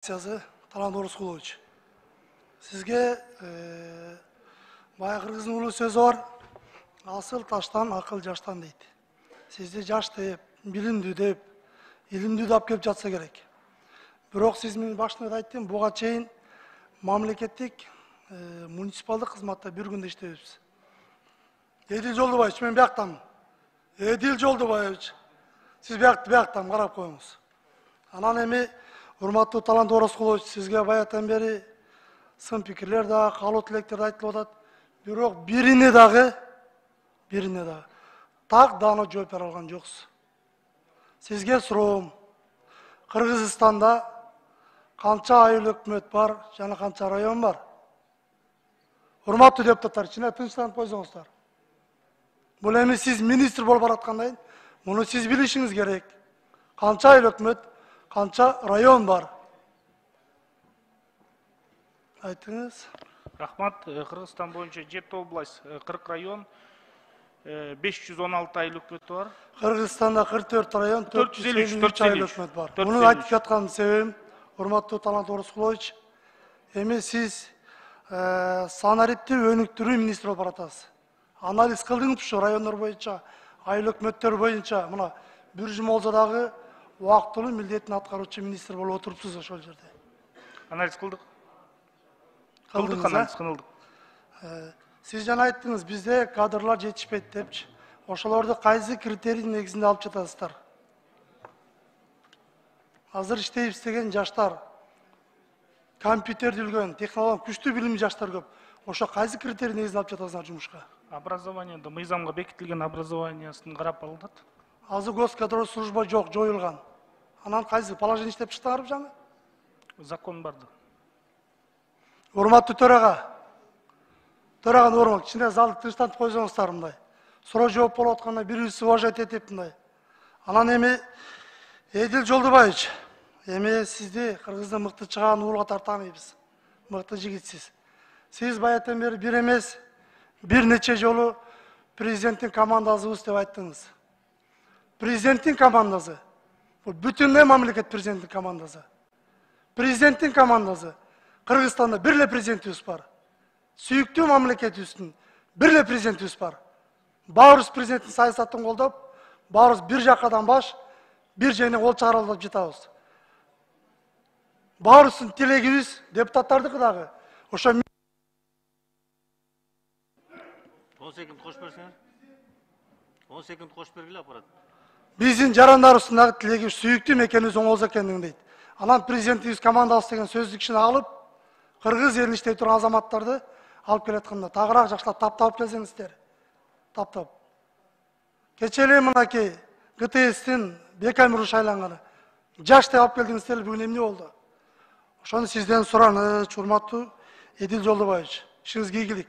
Сиязы Талант Орысқұлович. Сізге бая қырғыздың ұлы сөзі бар. Асыл таштан, ақыл жаштан дейді. Сізді жаш деп, білімді деп, илімді деп кеп жатса керек. Бирок сіз мен башында айттым, буга чейин мамлекеттик муниципалдык кызматта бир күндө иштебиз. Эдил Жолдубаевич, мен бияктамын. Эдил Жолдубаевич. Сиз бияктам, карап коюңуз. Анан эми урматтуу Талант Орысқұлович, сизге баятан бери сын пикирлер да, каалоо тилектер айтылып атат. Бирок бирине дагы так даана жооп бере алган жоксуз. Сизге суроом, Кыргызстанда канча айыл өкмөт бар жана канча район бар? Урматтуу депутаттар, ичине тынчтанып койсоңуздар. Бул эми сиз министр болуп бараткандан кийин муну сиз билишиңиз керек. Канча айыл өкмөт, канча район бар? Айтыңыз. Рахмат. Кыргызстан боюнча 7 область, 40 район, 516 айыл өкмөтү бар. Кыргызстанда 44 район, 453 айыл өкмөт бар. Муну айтып жаткан себебим, урматтуу Талант Орысқұлович, эми сиз санариптүү өнүктүрүү министри болуп баратасыз. Анализ кылдыңыз ушу райондор боюнча, айыл өкмөттөр боюнча, мына бир жума болсо дагы убактылуу милдетин аткаруучу министр болуп отурупсуз ошол жерде. Анализ кылдык. Анализ кылдык. Сиз жана айттыңыз, бизде кадрлар жетишпейт депчи. Ошолорду кайсы критерийдин негизинде алып жатасыздар? Азыр иштейбиз деген жаштар, компьютерди билген, технология күчтүү билимli жаштар көп. Ошо кайсы критерий негизинде алып жатасыздар жумушка? Образованиеда мыйзамга бекитилген образованиясын карап алынат. Азыр госкадровый служба жок, жоюлган. Анан кайсы положение иштеп чыктыңарбы жаңы? Закон барды. Урматтуу төрага норма, ичинде залды тынчтантып койсоңуздар мындай. Суроо жооп болуп атканда бирибизди уважать этип мындай. Анан эми Эдил Жолдубаевич, эми сизди Кыргыздын мыкты чыгаан уулу катары тааныйбыз. Мыкты жигитсиз. Сиз баятан бери бир эмес, бир нече жолу президенттин командасыбыз деп айттыңыз. Президенттин командасы. Бул бүтүн мамлекет президенттин командасы. Президенттин командасы. Кыргызстанда бир эле президентибиз бар. Сүйүктүү мамлекетибиздин бир эле президентибиз бар. Баарыбыз президенттин саясатын колдоп, баарыбыз бир жакадан баш, бир жерине кол чыгаралып жатабыз. Баарыбыздын тилегибиз депутаттардыкы дагы. Ошо 10 секунд кош берсеңер. 10 секунд кош бергиле аппарат. Биздин жарандарыбыздын дагы тилегибиз сүйүктүү мекенибиз оңолсо экендигин дейт. Анан президентибиз командабыз деген сөздүк ишин алып, кыргыз элин иштей турган азаматтарды алып келатканда тагыраак жакшылап таптап келсеңиздер. Таптап. Кече эле мынакей ГТСтин Бекамир шайланганы. Жаш деп алып келдиңиздер, бүгүн эмне болду? Ошону сизден сураны, урматтуу Эдил Жолдубаевич. Ишиңизге ийгилик.